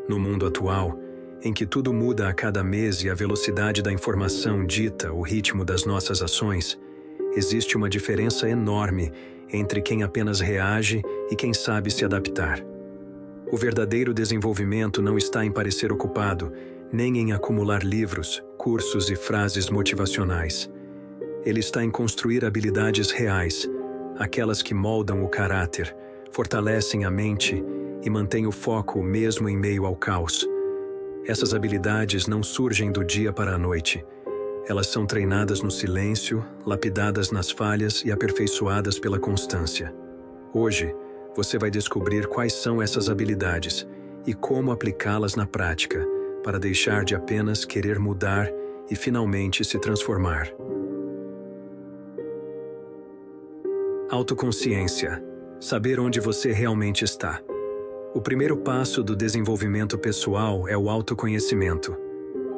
No mundo atual, em que tudo muda a cada mês e a velocidade da informação dita o ritmo das nossas ações, existe uma diferença enorme entre quem apenas reage e quem sabe se adaptar. O verdadeiro desenvolvimento não está em parecer ocupado, nem em acumular livros, cursos e frases motivacionais. Ele está em construir habilidades reais, aquelas que moldam o caráter, fortalecem a mente e mantêm o foco mesmo em meio ao caos. Essas habilidades não surgem do dia para a noite. Elas são treinadas no silêncio, lapidadas nas falhas e aperfeiçoadas pela constância. Hoje, você vai descobrir quais são essas habilidades e como aplicá-las na prática, para deixar de apenas querer mudar e finalmente se transformar. Autoconsciência. Saber onde você realmente está. O primeiro passo do desenvolvimento pessoal é o autoconhecimento.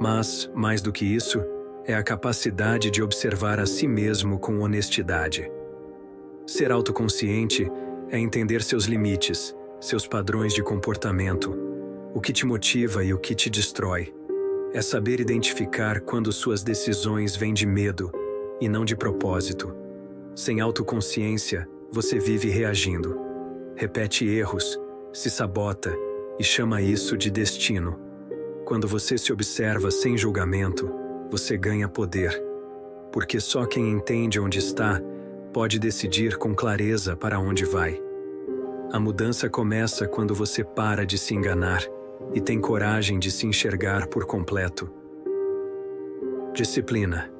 Mas, mais do que isso, é a capacidade de observar a si mesmo com honestidade. Ser autoconsciente é entender seus limites, seus padrões de comportamento, o que te motiva e o que te destrói. É saber identificar quando suas decisões vêm de medo e não de propósito. Sem autoconsciência, você vive reagindo. Repete erros, se sabota e chama isso de destino. Quando você se observa sem julgamento, você ganha poder, porque só quem entende onde está pode decidir com clareza para onde vai. A mudança começa quando você para de se enganar e tem coragem de se enxergar por completo. Disciplina.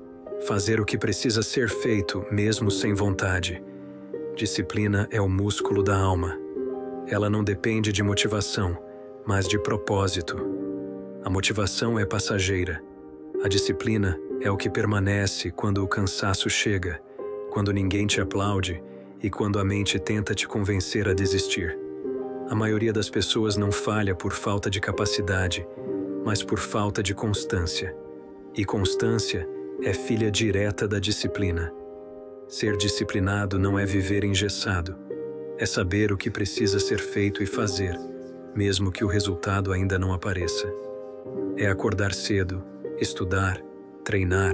Fazer o que precisa ser feito, mesmo sem vontade. Disciplina é o músculo da alma. Ela não depende de motivação, mas de propósito. A motivação é passageira. A disciplina é o que permanece quando o cansaço chega, quando ninguém te aplaude e quando a mente tenta te convencer a desistir. A maioria das pessoas não falha por falta de capacidade, mas por falta de constância. E constância é filha direta da disciplina. Ser disciplinado não é viver engessado. É saber o que precisa ser feito e fazer, mesmo que o resultado ainda não apareça. É acordar cedo, estudar, treinar,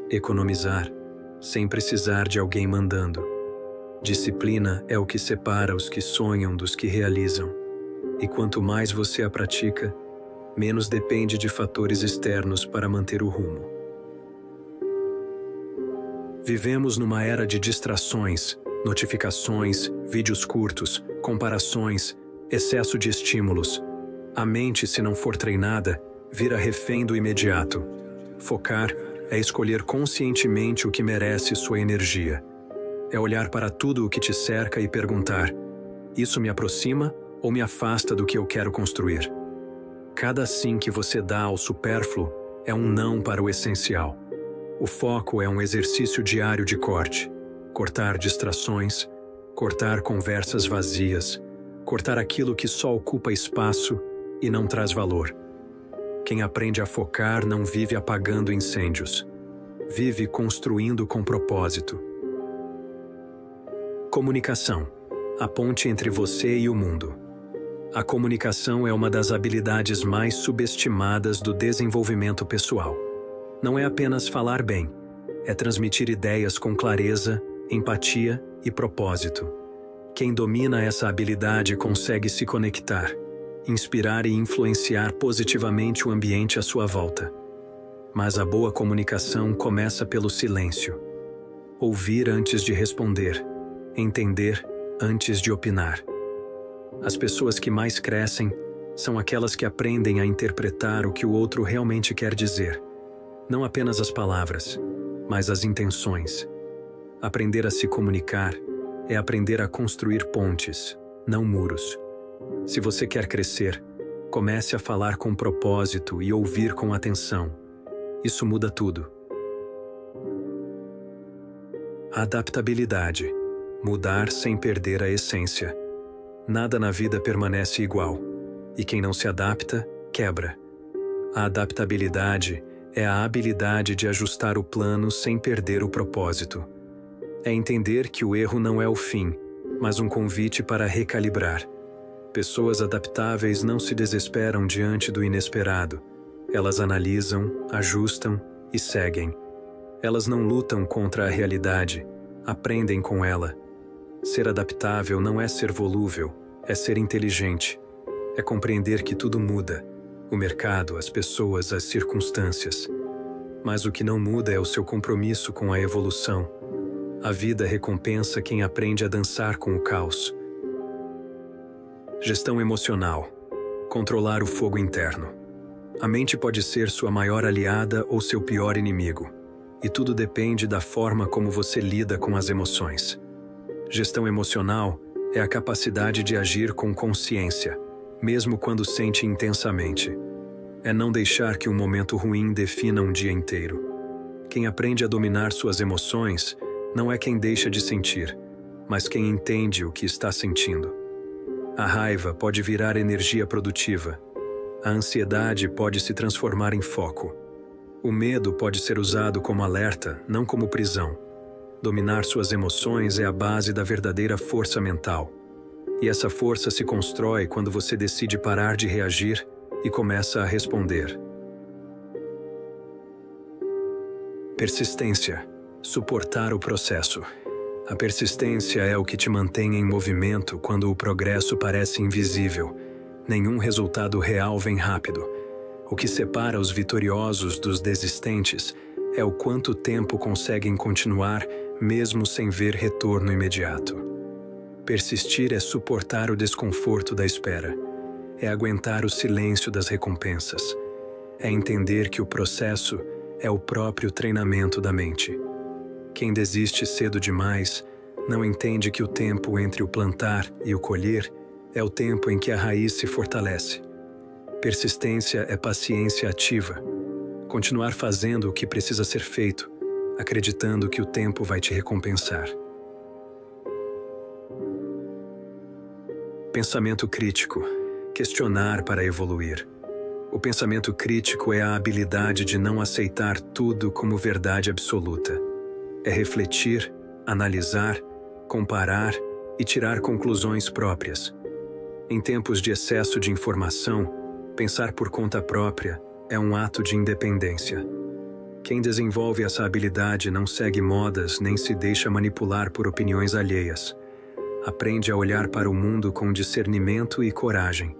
economizar, sem precisar de alguém mandando. Disciplina é o que separa os que sonham dos que realizam. E quanto mais você a pratica, menos depende de fatores externos para manter o rumo. Vivemos numa era de distrações, notificações, vídeos curtos, comparações, excesso de estímulos. A mente, se não for treinada, vira refém do imediato. Focar é escolher conscientemente o que merece sua energia. É olhar para tudo o que te cerca e perguntar: isso me aproxima ou me afasta do que eu quero construir? Cada sim que você dá ao supérfluo é um não para o essencial. O foco é um exercício diário de corte. Cortar distrações, cortar conversas vazias, cortar aquilo que só ocupa espaço e não traz valor. Quem aprende a focar não vive apagando incêndios. Vive construindo com propósito. Comunicação. A ponte entre você e o mundo. A comunicação é uma das habilidades mais subestimadas do desenvolvimento pessoal. Não é apenas falar bem, é transmitir ideias com clareza, empatia e propósito. Quem domina essa habilidade consegue se conectar, inspirar e influenciar positivamente o ambiente à sua volta. Mas a boa comunicação começa pelo silêncio. Ouvir antes de responder, entender antes de opinar. As pessoas que mais crescem são aquelas que aprendem a interpretar o que o outro realmente quer dizer. Não apenas as palavras, mas as intenções. Aprender a se comunicar é aprender a construir pontes, não muros. Se você quer crescer, comece a falar com propósito e ouvir com atenção. Isso muda tudo. Adaptabilidade. Mudar sem perder a essência. Nada na vida permanece igual, e quem não se adapta, quebra. A adaptabilidade é a habilidade de ajustar o plano sem perder o propósito. É entender que o erro não é o fim, mas um convite para recalibrar. Pessoas adaptáveis não se desesperam diante do inesperado. Elas analisam, ajustam e seguem. Elas não lutam contra a realidade, aprendem com ela. Ser adaptável não é ser volúvel, é ser inteligente. É compreender que tudo muda, o mercado, as pessoas, as circunstâncias. Mas o que não muda é o seu compromisso com a evolução. A vida recompensa quem aprende a dançar com o caos. Gestão emocional. Controlar o fogo interno. A mente pode ser sua maior aliada ou seu pior inimigo. E tudo depende da forma como você lida com as emoções. Gestão emocional é a capacidade de agir com consciência, mesmo quando sente intensamente. É não deixar que um momento ruim defina um dia inteiro. Quem aprende a dominar suas emoções não é quem deixa de sentir, mas quem entende o que está sentindo. A raiva pode virar energia produtiva. A ansiedade pode se transformar em foco. O medo pode ser usado como alerta, não como prisão. Dominar suas emoções é a base da verdadeira força mental. E essa força se constrói quando você decide parar de reagir e começa a responder. Persistência. Suportar o processo. A persistência é o que te mantém em movimento quando o progresso parece invisível. Nenhum resultado real vem rápido. O que separa os vitoriosos dos desistentes é o quanto tempo conseguem continuar mesmo sem ver retorno imediato. Persistir é suportar o desconforto da espera. É aguentar o silêncio das recompensas. É entender que o processo é o próprio treinamento da mente. Quem desiste cedo demais não entende que o tempo entre o plantar e o colher é o tempo em que a raiz se fortalece. Persistência é paciência ativa. Continuar fazendo o que precisa ser feito, acreditando que o tempo vai te recompensar. Pensamento crítico. Questionar para evoluir. O pensamento crítico é a habilidade de não aceitar tudo como verdade absoluta. É refletir, analisar, comparar e tirar conclusões próprias. Em tempos de excesso de informação, pensar por conta própria é um ato de independência. Quem desenvolve essa habilidade não segue modas nem se deixa manipular por opiniões alheias. Aprende a olhar para o mundo com discernimento e coragem,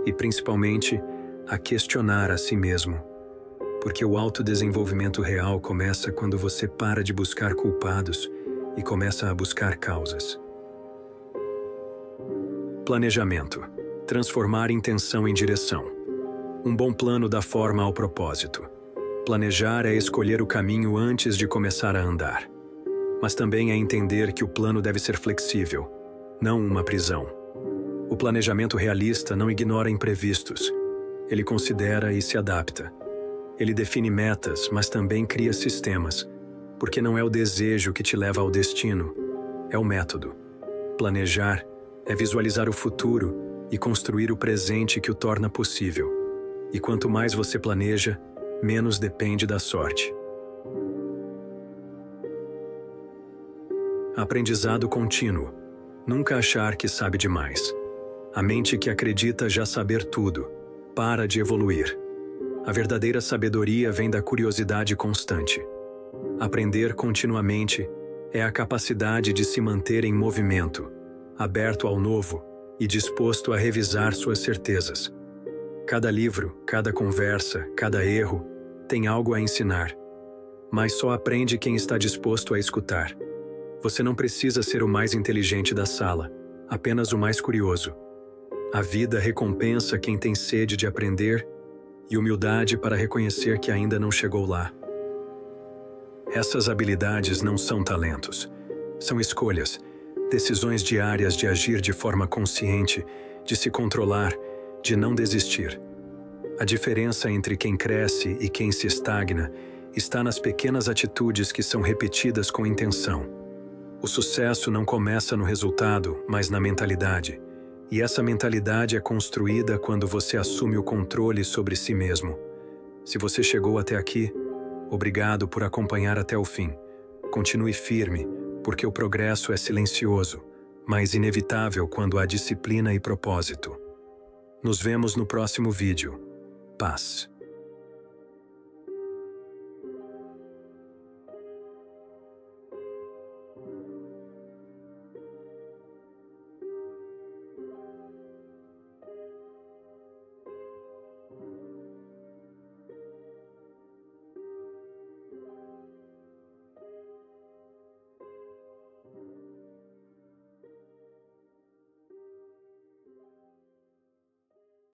e principalmente a questionar a si mesmo. Porque o autodesenvolvimento real começa quando você para de buscar culpados e começa a buscar causas. Planejamento. Transformar intenção em direção. Um bom plano dá forma ao propósito. Planejar é escolher o caminho antes de começar a andar. Mas também é entender que o plano deve ser flexível, não uma prisão. O planejamento realista não ignora imprevistos. Ele considera e se adapta. Ele define metas, mas também cria sistemas, porque não é o desejo que te leva ao destino, é o método. Planejar é visualizar o futuro e construir o presente que o torna possível. E quanto mais você planeja, menos depende da sorte. Aprendizado contínuo. Nunca achar que sabe demais. A mente que acredita já saber tudo para de evoluir. A verdadeira sabedoria vem da curiosidade constante. Aprender continuamente é a capacidade de se manter em movimento, aberto ao novo e disposto a revisar suas certezas. Cada livro, cada conversa, cada erro tem algo a ensinar, mas só aprende quem está disposto a escutar. Você não precisa ser o mais inteligente da sala, apenas o mais curioso. A vida recompensa quem tem sede de aprender e humildade para reconhecer que ainda não chegou lá. Essas habilidades não são talentos, são escolhas, decisões diárias de agir de forma consciente, de se controlar, de não desistir. A diferença entre quem cresce e quem se estagna está nas pequenas atitudes que são repetidas com intenção. O sucesso não começa no resultado, mas na mentalidade. E essa mentalidade é construída quando você assume o controle sobre si mesmo. Se você chegou até aqui, obrigado por acompanhar até o fim. Continue firme, porque o progresso é silencioso, mas inevitável quando há disciplina e propósito. Nos vemos no próximo vídeo. Paz.